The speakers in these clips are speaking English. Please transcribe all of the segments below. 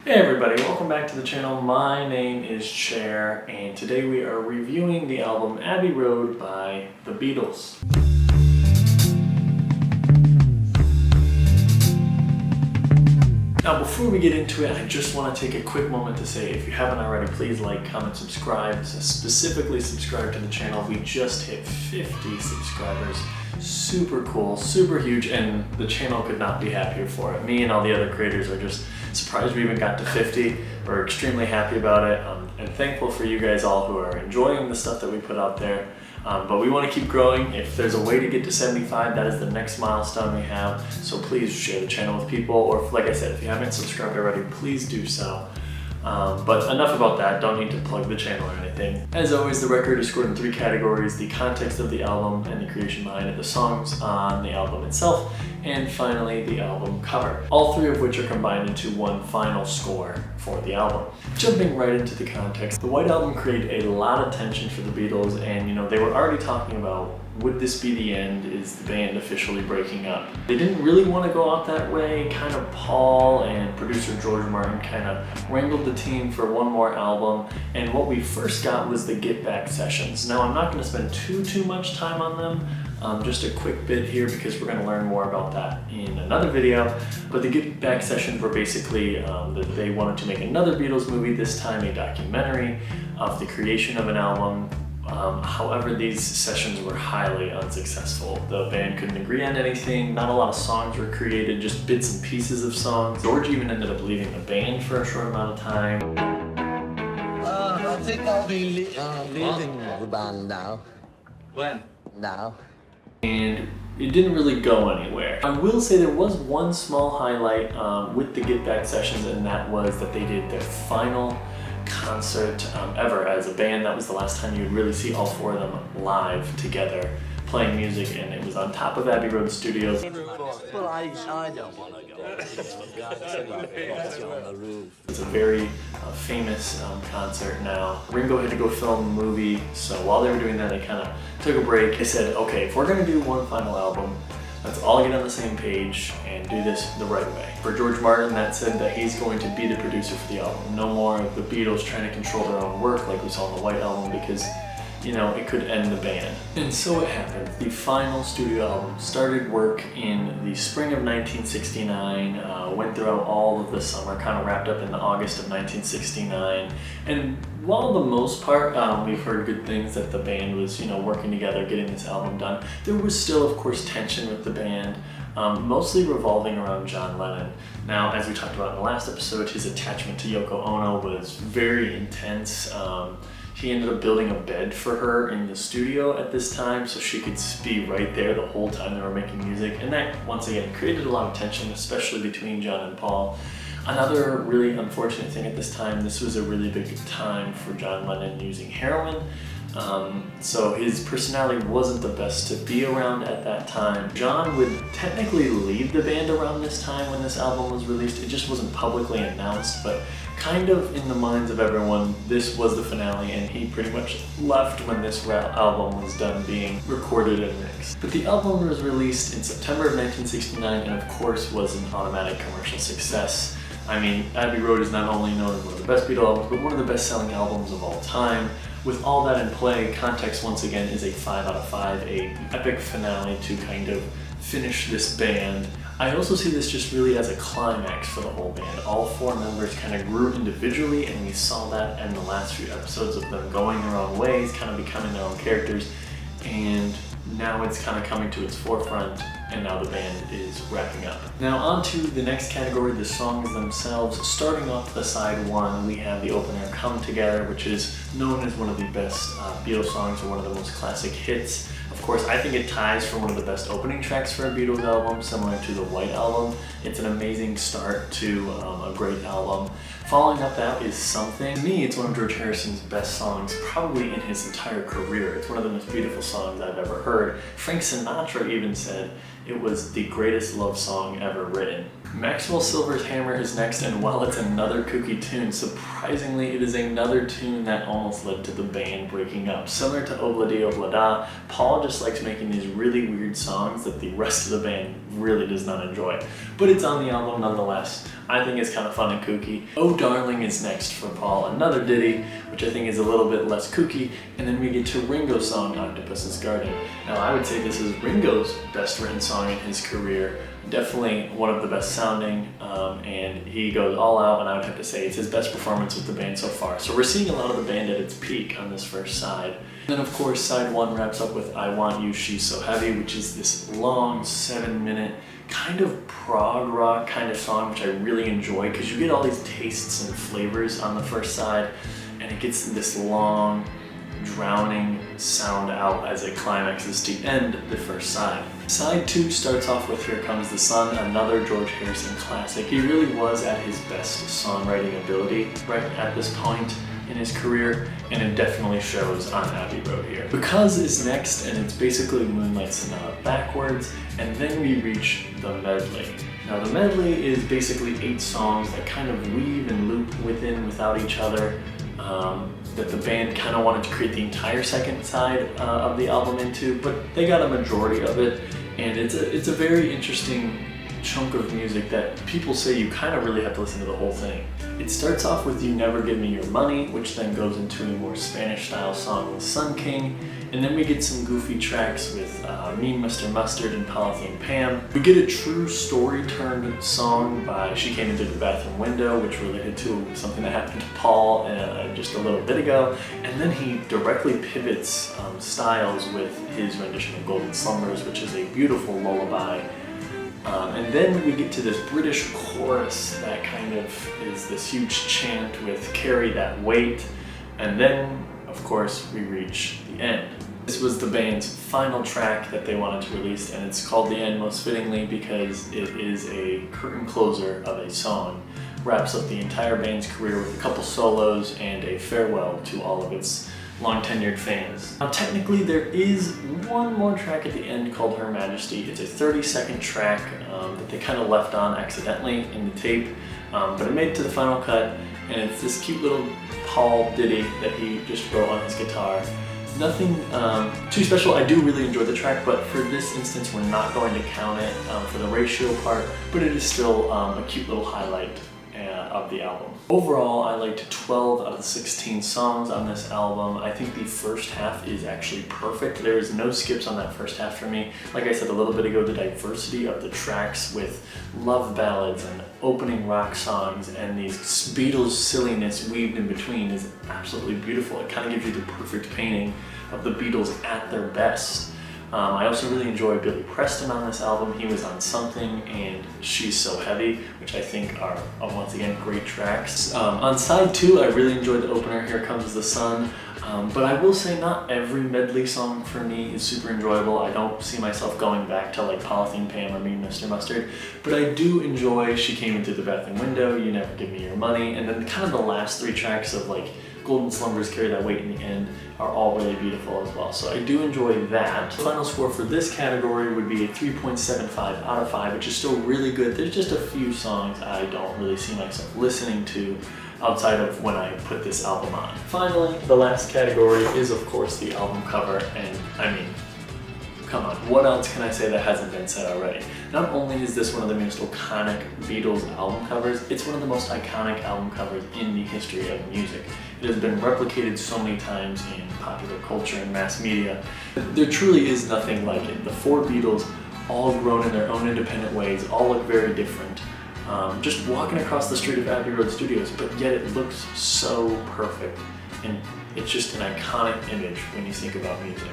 Hey everybody, welcome back to the channel. My name is Cher, and today we are reviewing the album Abbey Road by the Beatles. Now before we get into it, I just want to take a quick moment to say, if you haven't already, please like, comment, subscribe. Specifically subscribe to the channel. We just hit 50 subscribers. Super cool, super huge, and the channel could not be happier for it. Me and all the other creators are just surprised we even got to 50. We're extremely happy about it, and thankful for you guys all who are enjoying the stuff that we put out there. But we want to keep growing. If there's a way to get to 75, that is the next milestone we have. So please share the channel with people, or like I said, if you haven't subscribed already, please do so. But enough about that, don't need to plug the channel or anything. As always, the record is scored in 3 categories: the context of the album and the creation behind it, the songs on the album itself, and finally the album cover. All 3 of which are combined into one final score for the album. Jumping right into the context, the White Album created a lot of tension for the Beatles, and they were already talking about, would this be the end? Is the band officially breaking up? They didn't really want to go out that way. Kind of Paul and producer George Martin kind of wrangled the team for one more album, and what we first got was the Get Back sessions. Now I'm not going to spend too much time on them. Just a quick bit here because we're going to learn more about that in another video. But the Get Back sessions were basically that they wanted to make another Beatles movie, this time a documentary of the creation of an album. However, these sessions were highly unsuccessful. The band couldn't agree on anything, not a lot of songs were created, just bits and pieces of songs. George even ended up leaving the band for a short amount of time. I think I'll be leaving the band now. When? Now. And it didn't really go anywhere. I will say there was one small highlight with the Get Back sessions, and that was that they did their final concert ever as a band. That was the last time you'd really see all 4 of them live together playing music, and it was on top of Abbey Road Studios. Well, I don't want to go. On the roof. It's a very famous concert now. Ringo had to go film a movie, so while they were doing that, they kind of took a break. They said, okay, if we're going to do one final album, let's all get on the same page and do this the right way. For George Martin, that said that he's going to be the producer for the album. No more of the Beatles trying to control their own work like we saw on the White Album, because it could end the band. And so it happened. The final studio album started work in the spring of 1969, went throughout all of the summer, kind of wrapped up in the August of 1969. And while the most part, we've heard good things that the band was, working together, getting this album done, there was still, of course, tension with the band, mostly revolving around John Lennon. Now, as we talked about in the last episode, his attachment to Yoko Ono was very intense. He ended up building a bed for her in the studio at this time so she could be right there the whole time they were making music. And that, once again, created a lot of tension, especially between John and Paul. Another really unfortunate thing at this time, this was a really big time for John Lennon using heroin. So his personality wasn't the best to be around at that time. John would technically leave the band around this time when this album was released. It just wasn't publicly announced, but kind of in the minds of everyone, this was the finale, and he pretty much left when this album was done being recorded and mixed. But the album was released in September of 1969 and of course was an automatic commercial success. I mean, Abbey Road is not only known as one of the best Beatles albums, but one of the best-selling albums of all time. With all that in play, context once again is a 5 out of 5, a epic finale to kind of finish this band. I also see this just really as a climax for the whole band. All 4 members kind of grew individually, and we saw that in the last few episodes of them going their own ways, kind of becoming their own characters, and now it's kind of coming to its forefront, and now the band is wrapping up. Now on to the next category, the songs themselves. Starting off the side 1, we have the opener Come Together, which is known as one of the best Beatles songs, or one of the most classic hits. Of course, I think it ties for one of the best opening tracks for a Beatles album, similar to the White Album. It's an amazing start to a great album. Following up that is Something. To me, it's one of George Harrison's best songs, probably in his entire career. It's one of the most beautiful songs I've ever heard. Frank Sinatra even said it was the greatest love song ever written. Maxwell Silver's Hammer is next, and while it's another kooky tune, surprisingly it is another tune that almost led to the band breaking up. Similar to Obla-Di Obla-Da, Paul just likes making these really weird songs that the rest of the band really does not enjoy. But it's on the album nonetheless. I think it's kind of fun and kooky. Oh Darling is next for Paul, another ditty, which I think is a little bit less kooky. And then we get to Ringo's song, Octopus's Garden. Now I would say this is Ringo's best written song in his career. Definitely one of the best sounding, and he goes all out, and I would have to say it's his best performance with the band so far. So we're seeing a lot of the band at its peak on this first side. And then of course side 1 wraps up with I Want You, She's So Heavy, which is this long 7-minute kind of prog rock kind of song, which I really enjoy because you get all these tastes and flavors on the first side, and it gets this long drowning sound out as it climaxes to end the first side. Side 2 starts off with Here Comes the Sun, another George Harrison classic. He really was at his best songwriting ability right at this point in his career, and it definitely shows on Abbey Road here. Because is next, and it's basically Moonlight Sonata backwards, and then we reach the medley. Now the medley is basically 8 songs that kind of weave and loop without each other, that the band kind of wanted to create the entire second side of the album into, but they got a majority of it, and it's a very interesting chunk of music that people say you kind of really have to listen to the whole thing. It starts off with You Never Give Me Your Money, which then goes into a more Spanish style song with Sun King, and then we get some goofy tracks with Mean Mr. Mustard and Polythene Pam. We get a true story turned song by She Came Into the Bathroom Window, which related to something that happened to Paul just a little bit ago, and then he directly pivots styles with his rendition of Golden Slumbers, which is a beautiful lullaby. And then we get to this British chorus that kind of is this huge chant with Carry That Weight, and then of course we reach the end. This was the band's final track that they wanted to release, and it's called The End most fittingly because it is a curtain closer of a song. Wraps up the entire band's career with a couple solos and a farewell to all of its long-tenured fans. Now technically there is one more track at the end called Her Majesty. It's a 30-second track that they kind of left on accidentally in the tape, but it made it to the final cut, and it's this cute little Paul ditty that he just wrote on his guitar. Nothing too special. I do really enjoy the track, but for this instance we're not going to count it for the ratio part, but it is still a cute little highlight of the album. Overall, I liked 12 out of the 16 songs on this album. I think the first half is actually perfect. There is no skips on that first half for me. Like I said a little bit ago, the diversity of the tracks with love ballads and opening rock songs and these Beatles silliness weaved in between is absolutely beautiful. It kind of gives you the perfect painting of the Beatles at their best. I also really enjoy Billy Preston on this album. He was on Something and She's So Heavy, which I think are once again great tracks. On side 2, I really enjoyed the opener, Here Comes the Sun, but I will say not every medley song for me is super enjoyable. I don't see myself going back to like Polythene Pam or Mean Mr. Mustard, but I do enjoy She Came Into the Bathroom Window, You Never Give Me Your Money, and then kind of the last 3 tracks of like Golden Slumbers, Carry That Weight in the End are all really beautiful as well. So I do enjoy that. The final score for this category would be a 3.75 out of 5, which is still really good. There's just a few songs I don't really see myself listening to outside of when I put this album on. Finally, the last category is of course the album cover, and I mean, come on, what else can I say that hasn't been said already? Not only is this one of the most iconic Beatles album covers, it's one of the most iconic album covers in the history of music. It has been replicated so many times in popular culture and mass media. There truly is nothing like it. The 4 Beatles, all grown in their own independent ways, all look very different. Just walking across the street of Abbey Road Studios, but yet it looks so perfect. And it's just an iconic image when you think about music.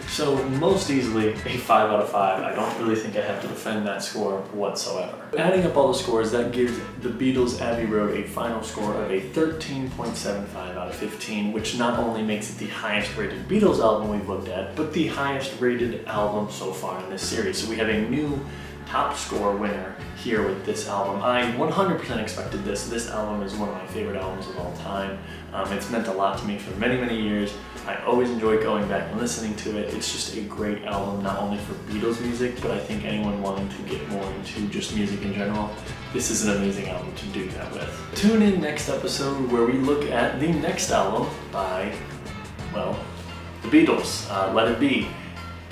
So most easily a 5 out of 5. I don't really think I have to defend that score whatsoever. Adding up all the scores, that gives the Beatles' Abbey Road a final score of a 13.75 out of 15, which not only makes it the highest rated Beatles album we've looked at, but the highest rated album so far in this series. So we have a new top score winner here with this album. I 100% expected this. This album is one of my favorite albums of all time. It's meant a lot to me for many, many years. I always enjoy going back and listening to it. It's just a great album, not only for Beatles music, but I think anyone wanting to get more into just music in general, this is an amazing album to do that with. Tune in next episode where we look at the next album by, well, the Beatles, Let It Be.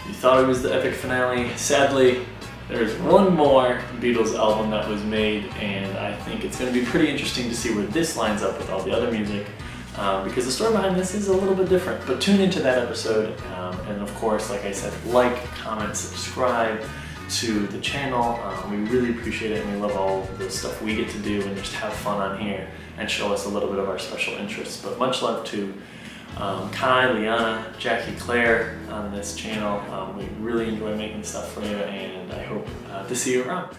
You thought it was the epic finale. Sadly, there's one more Beatles album that was made, and I think it's going to be pretty interesting to see where this lines up with all the other music, because the story behind this is a little bit different. But tune into that episode, and of course, like I said, like, comment, subscribe to the channel. We really appreciate it, and we love all the stuff we get to do and just have fun on here and show us a little bit of our special interests. But much love to Kai, Liana, Jackie, Claire on this channel. We really enjoy making stuff for you, and I hope to see you around.